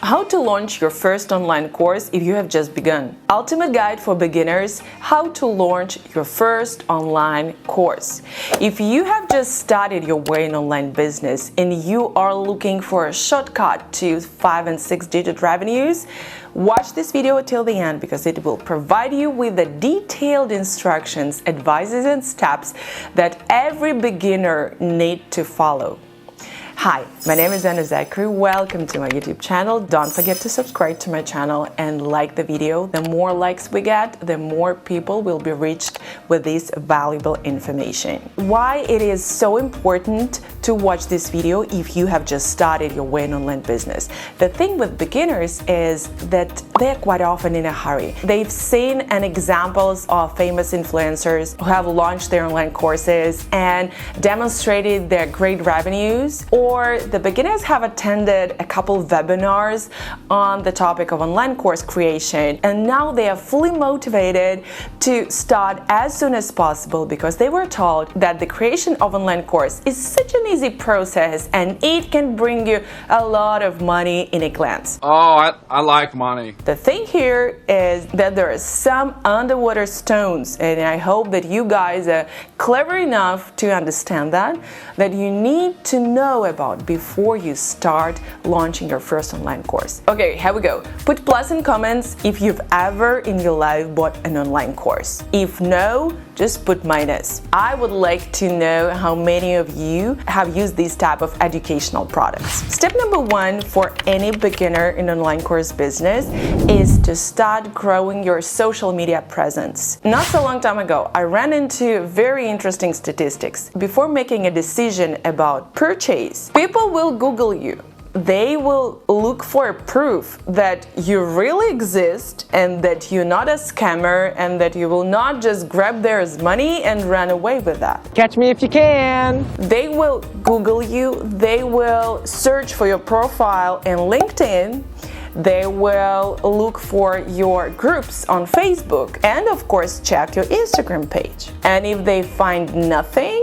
How to launch your first online course if you have just begun. Ultimate guide for beginners, how to launch your first online course. If you have just started your way in online business and you are looking for a shortcut to 5 and 6 digit revenues, watch this video till the end because it will provide you with the detailed instructions, advices and steps that every beginner needs to follow. Hi, my name is Anna Zachary. Welcome to my YouTube channel. Don't forget to subscribe to my channel and like the video. The more likes we get, the more people will be reached with this valuable information. Why it is so important to watch this video if you have just started your way in online business. The thing with beginners is that they're quite often in a hurry. They've seen examples of famous influencers who have launched their online courses and demonstrated their great revenues, or the beginners have attended a couple webinars on the topic of online course creation, and now they are fully motivated to start as soon as possible because they were told that the creation of online course is such an easy process and it can bring you a lot of money in a glance. Oh, I like money. The thing here is that there are some underwater stones, and I hope that you guys are clever enough to understand that you need to know about before you start launching your first online course. Okay, here we go. Put plus in comments if you've ever in your life bought an online course. If no, just put minus. I would like to know how many of you have used these type of educational products. Step number 1 for any beginner in online course business is to start growing your social media presence. Not so long time ago, I ran into very interesting statistics. Before making a decision about purchase, people will Google you. They will look for proof that you really exist and that you're not a scammer and that you will not just grab their money and run away with that. Catch me if you can. They will Google you, they will search for your profile in LinkedIn, they will look for your groups on Facebook, and of course check your Instagram page. And if they find nothing,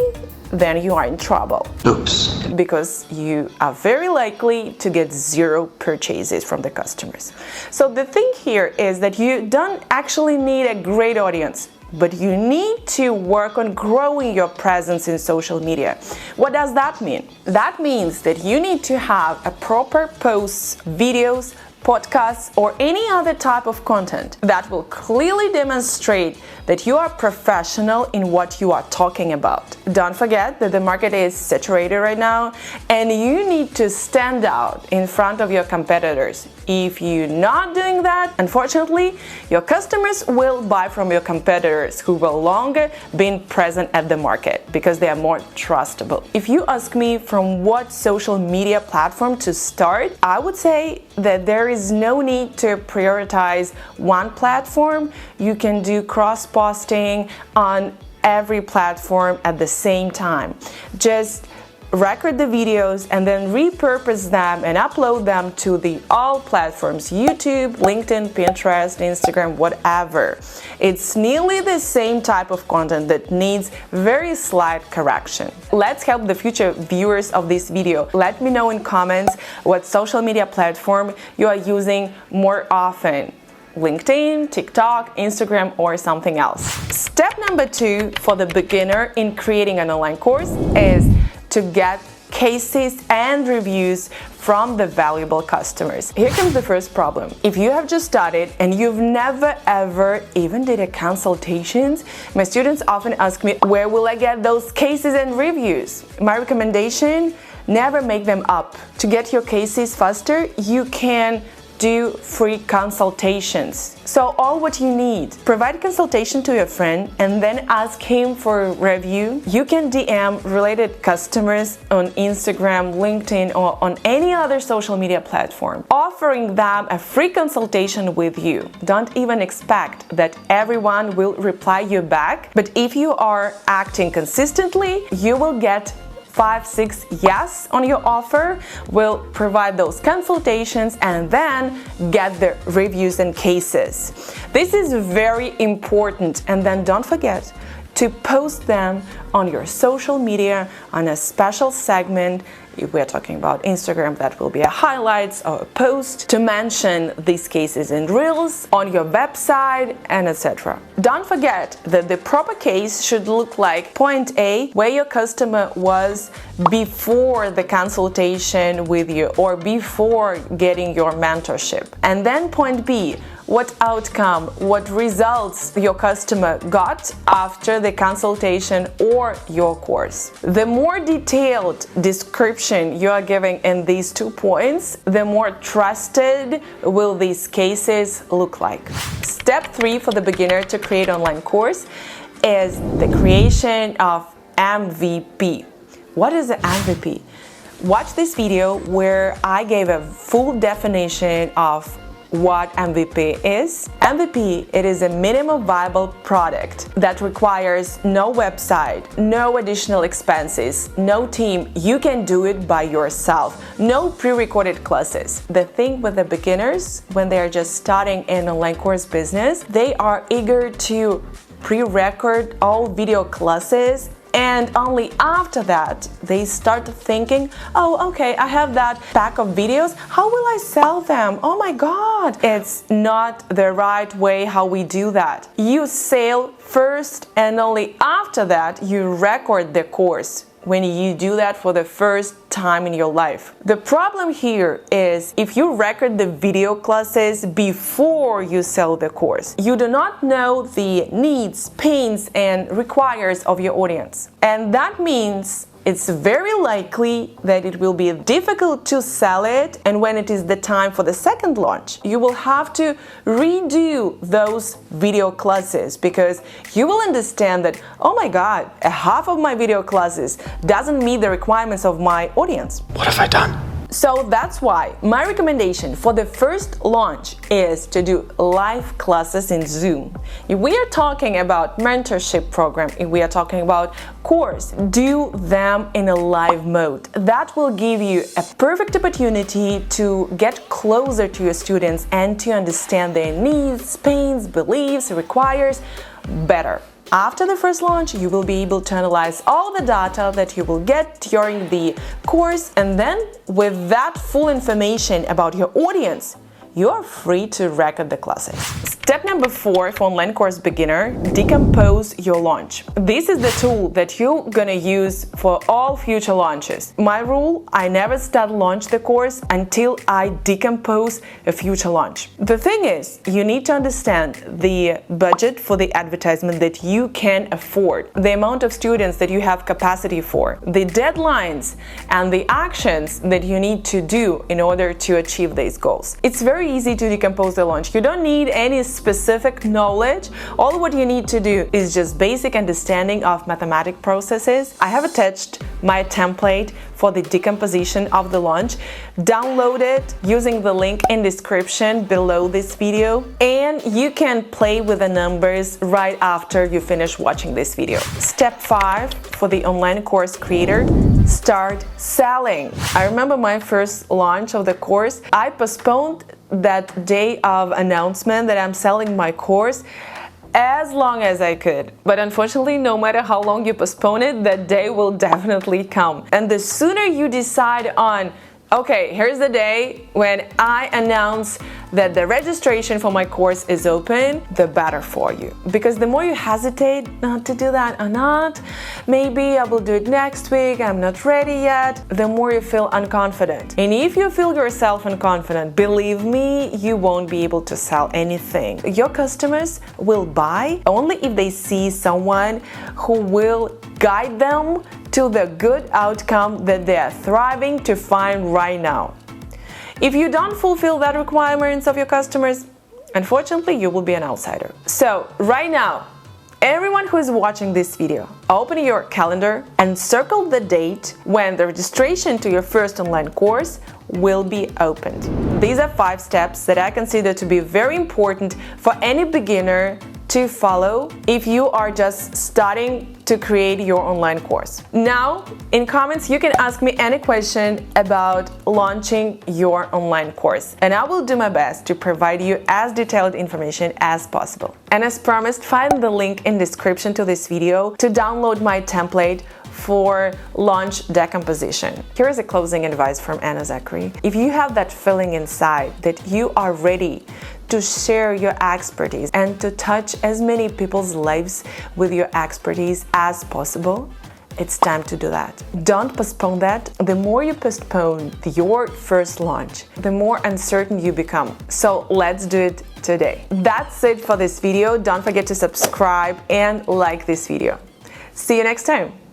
then you are in trouble. Oops. Because you are very likely to get 0 purchases from the customers. So the thing here is that you don't actually need a great audience, but you need to work on growing your presence in social media. What does that mean? That means that you need to have a proper posts, videos, podcasts, or any other type of content that will clearly demonstrate that you are professional in what you are talking about. Don't forget that the market is saturated right now and you need to stand out in front of your competitors. If you're not doing that, unfortunately, your customers will buy from your competitors who will longer been present at the market because they are more trustable. If you ask me from what social media platform to start, I would say that there is no need to prioritize one platform. You can do cross-posting on every platform at the same time. Just record the videos and then repurpose them and upload them to the all platforms: YouTube, LinkedIn, Pinterest, Instagram, whatever. It's nearly the same type of content that needs very slight correction. Let's help the future viewers of this video. Let me know in comments what social media platform you are using more often: LinkedIn, TikTok, Instagram, or something else. Step number 2 for the beginner in creating an online course is to get cases and reviews from the valuable customers. Here comes the first problem. If you have just started and you've never ever even did a consultations, my students often ask me, where will I get those cases and reviews? My recommendation, never make them up. To get your cases faster, you can do free consultations. So all what you need, provide consultation to your friend and then ask him for a review. You can DM related customers on Instagram, LinkedIn, or on any other social media platform, offering them a free consultation with you. Don't even expect that everyone will reply you back, but if you are acting consistently, you will get 5-6 yes on your offer, will provide those consultations and then get the reviews and cases. This is very important. And then don't forget to post them on your social media on a special segment. If we're talking about Instagram, that will be a highlights or a post to mention these cases in Reels, on your website, and etc. Don't forget that the proper case should look like point A, where your customer was before the consultation with you or before getting your mentorship. And then point B, what outcome, what results your customer got after the consultation or your course. The more detailed description you are giving in these 2 points, the more trusted will these cases look like. Step 3 for the beginner to create online course is the creation of MVP. What is an MVP? Watch this video where I gave a full definition of what MVP is. MVP, it is a minimum viable product that requires no website, no additional expenses, no team. You can do it by yourself. No pre-recorded classes. The thing with the beginners, when they are just starting an online course business, they are eager to pre-record all video classes, and only after that they start thinking, oh, okay, I have that pack of videos, how will I sell them? Oh my god, it's not the right way how we do that. You sell first, and only after that you record the course, when you do that for the first time in your life. The problem here is if you record the video classes before you sell the course, you do not know the needs, pains, and requires of your audience. And that means it's very likely that it will be difficult to sell it, and when it is the time for the second launch, you will have to redo those video classes because you will understand that, oh my god, a half of my video classes doesn't meet the requirements of my audience. What have I done? So that's why my recommendation for the first launch is to do live classes in Zoom. If we are talking about mentorship program, if we are talking about course, do them in a live mode. That will give you a perfect opportunity to get closer to your students and to understand their needs, pains, beliefs, requires better. After the first launch, you will be able to analyze all the data that you will get during the course, and then with that full information about your audience, you are free to record the classes. Step number 4 for online course beginner, decompose your launch. This is the tool that you're gonna use for all future launches. My rule, I never start launch the course until I decompose a future launch. The thing is, you need to understand the budget for the advertisement that you can afford, the amount of students that you have capacity for, the deadlines, and the actions that you need to do in order to achieve these goals. It's very easy to decompose the launch. You don't need any specific knowledge. All what you need to do is just basic understanding of mathematic processes. I have attached my template for the decomposition of the launch. Download it using the link in description below this video, and you can play with the numbers right after you finish watching this video. Step 5 for the online course creator, start selling. I remember my first launch of the course, I postponed that day of announcement that I'm selling my course as long as I could. But unfortunately, no matter how long you postpone it, that day will definitely come. And the sooner you decide on, okay, here's the day when I announce that the registration for my course is open, the better for you. Because the more you hesitate not to do that or not, maybe I will do it next week, I'm not ready yet, the more you feel unconfident. And if you feel yourself unconfident, believe me, you won't be able to sell anything. Your customers will buy only if they see someone who will guide them to the good outcome that they are thriving to find right now. If you don't fulfill that requirements of your customers, unfortunately, you will be an outsider. So right now, everyone who is watching this video, open your calendar and circle the date when the registration to your first online course will be opened. These are 5 steps that I consider to be very important for any beginner to follow if you are just starting to create your online course. Now, in comments, you can ask me any question about launching your online course, and I will do my best to provide you as detailed information as possible. And as promised, find the link in description to this video to download my template for launch decomposition. Here is a closing advice from Anna Zacharie. If you have that feeling inside that you are ready to share your expertise and to touch as many people's lives with your expertise as possible, it's time to do that. Don't postpone that. The more you postpone your first launch, the more uncertain you become. So let's do it today. That's it for this video. Don't forget to subscribe and like this video. See you next time.